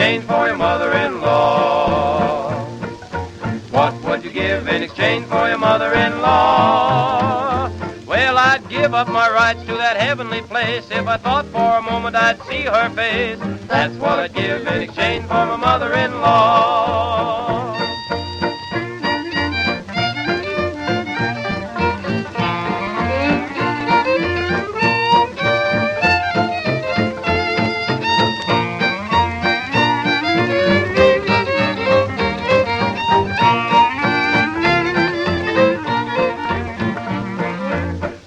exchange for your mother-in-law? What would you give in exchange for your mother-in-law? Well, I'd give up my rights to that heavenly place if I thought for a moment I'd see her face. That's what I'd give in exchange for my mother-in-law.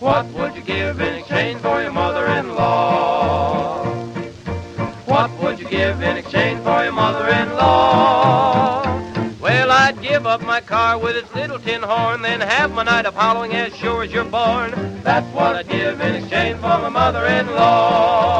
What would you give in exchange for your mother-in-law? What would you give in exchange for your mother-in-law? Well, I'd give up my car with its little tin horn, then have my night of hollowing as sure as you're born. That's what I'd give in exchange for my mother-in-law.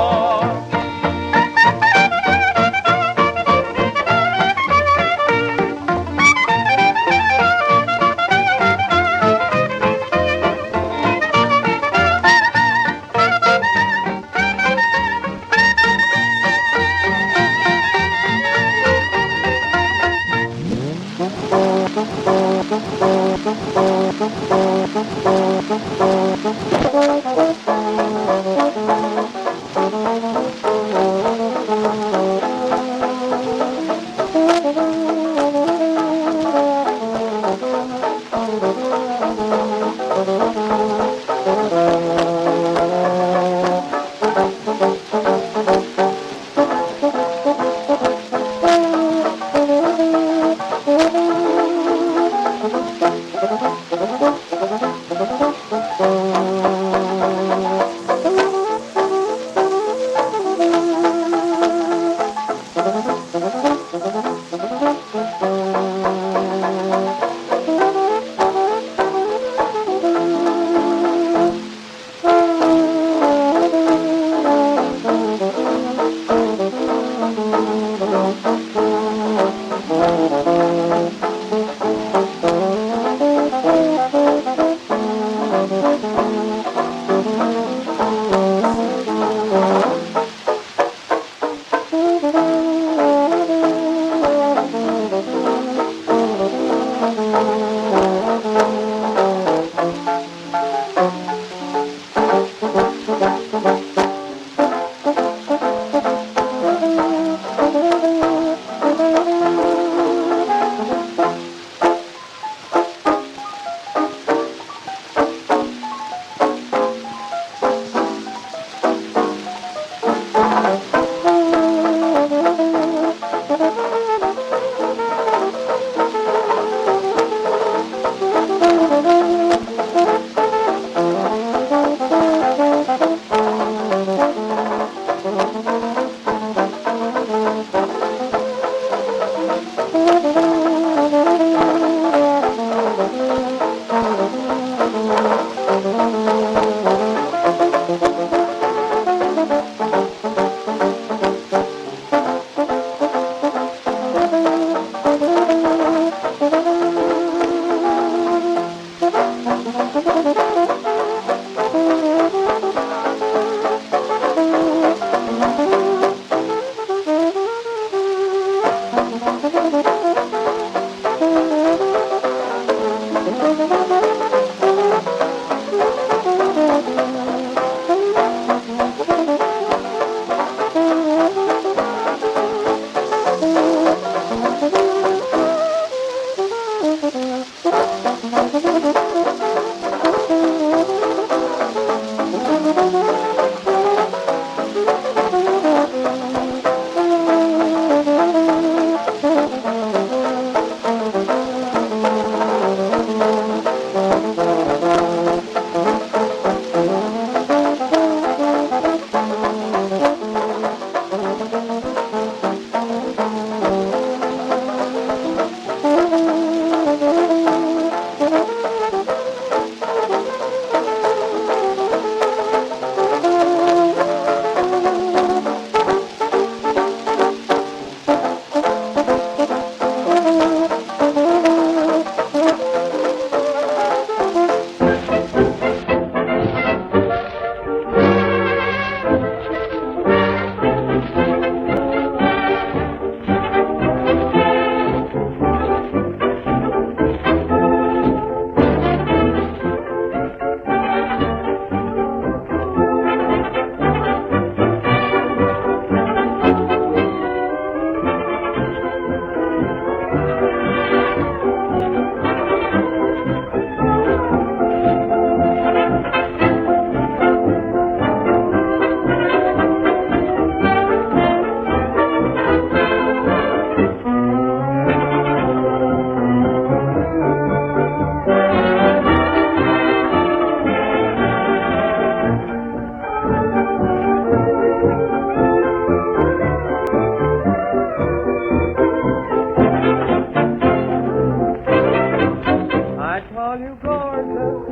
call you gorgeous,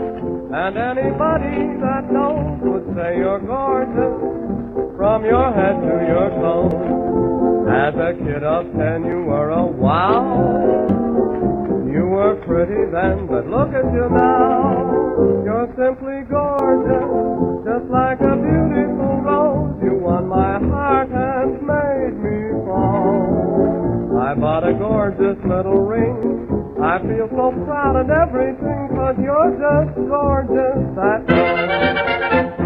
and anybody that knows would say you're gorgeous, from your head to your toes. As a kid of 10 you were a wow. You were pretty then, but look at you now. You're simply gorgeous, just like a beautiful rose. You won my heart and made me fall. I bought a gorgeous little ring. I feel so proud and everything, 'cause you're just gorgeous, that's all.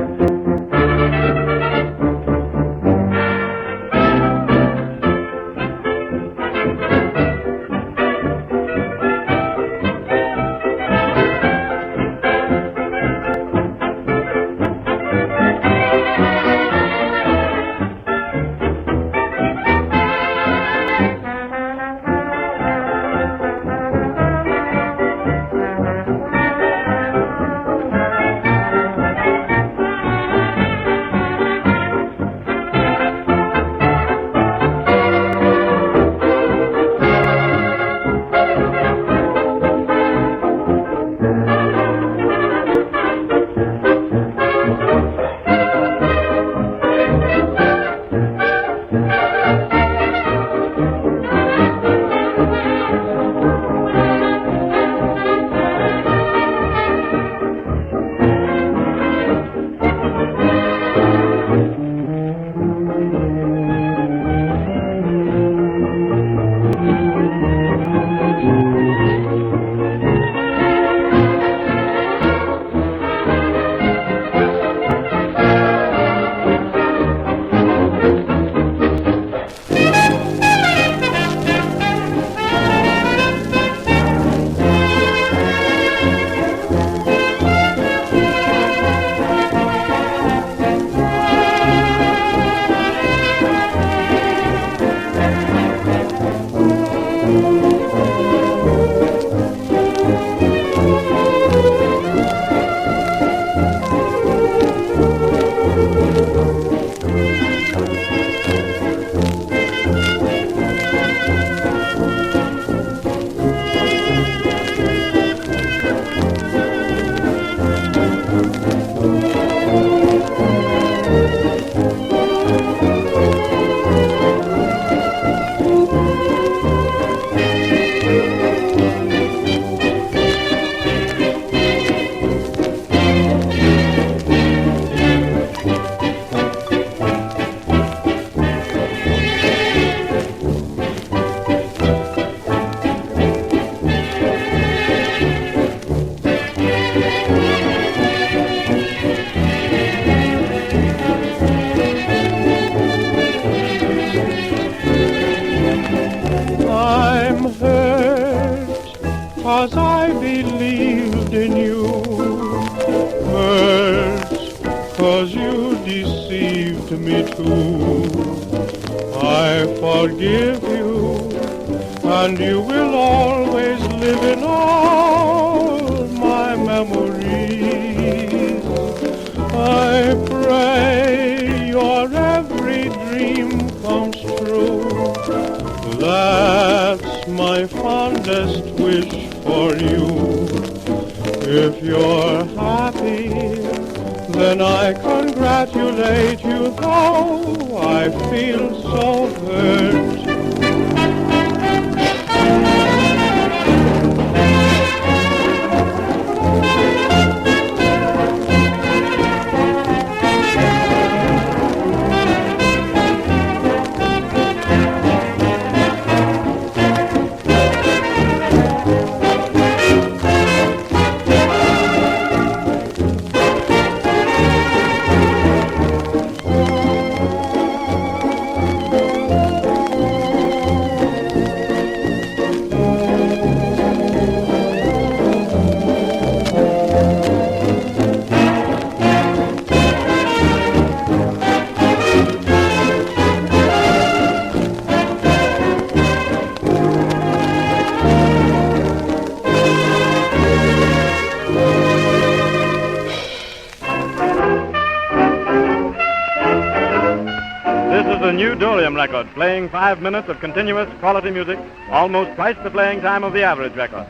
Record, playing 5 minutes of continuous quality music, almost twice the playing time of the average record.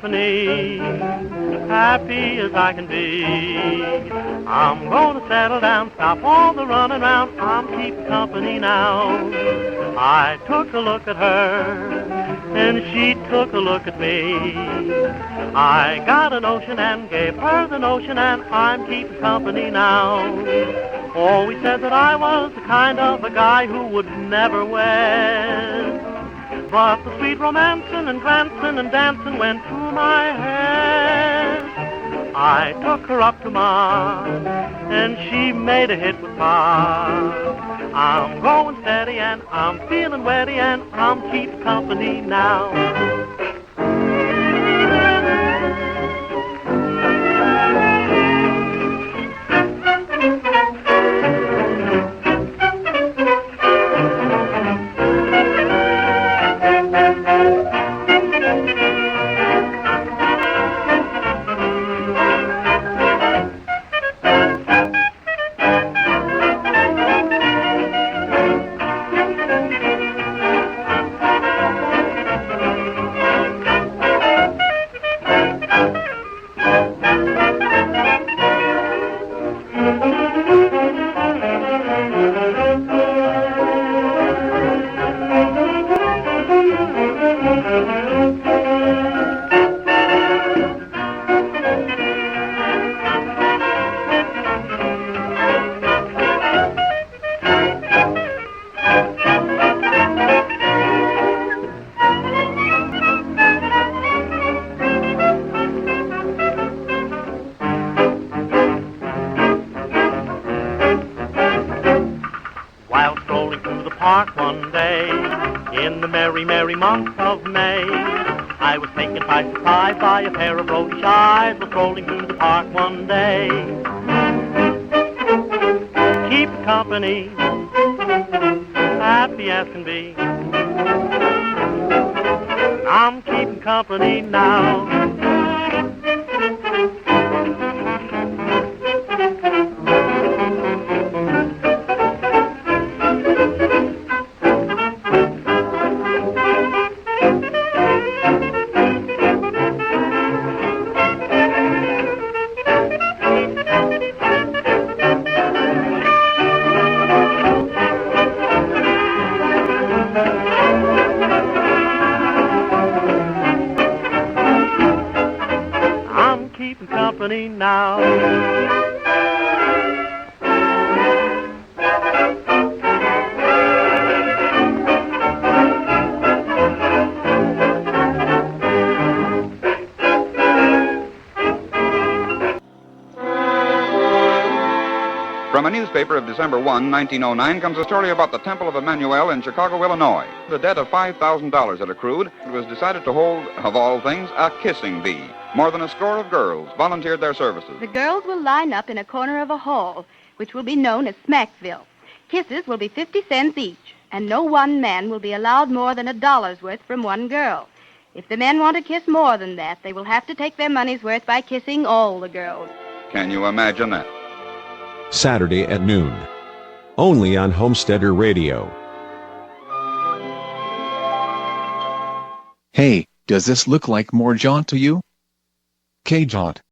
company, happy as I can be. I'm gonna settle down, stop all the running round, I'm keeping company now. I took a look at her, and she took a look at me. I got a notion and gave her the notion, and I'm keeping company now. Always said that I was the kind of a guy who would never wed, but the sweet romancing and glancing and dancing went through my head. I took her up to Ma, and she made a hit with Pa. I'm going steady and I'm feeling wetty and I'm keeping company now. While strolling through the park one day, in the merry, merry month of May, I was taken by surprise by a pair of roguish eyes while strolling through the park one day. Keep company, happy as can be. I'm keeping company now. Keeping company now. From a newspaper of December 1, 1909, comes a story about the Temple of Emmanuel in Chicago, Illinois. The debt of $5,000 had accrued. It was decided to hold, of all things, a kissing bee. More than a score of girls volunteered their services. The girls will line up in a corner of a hall, which will be known as Smackville. Kisses will be 50 cents each, and no one man will be allowed more than $1's worth from one girl. If the men want to kiss more than that, they will have to take their money's worth by kissing all the girls. Can you imagine that? Saturday at noon. Only on Homesteader Radio. Hey, does this look like more jaunt to you? K-Jaunt.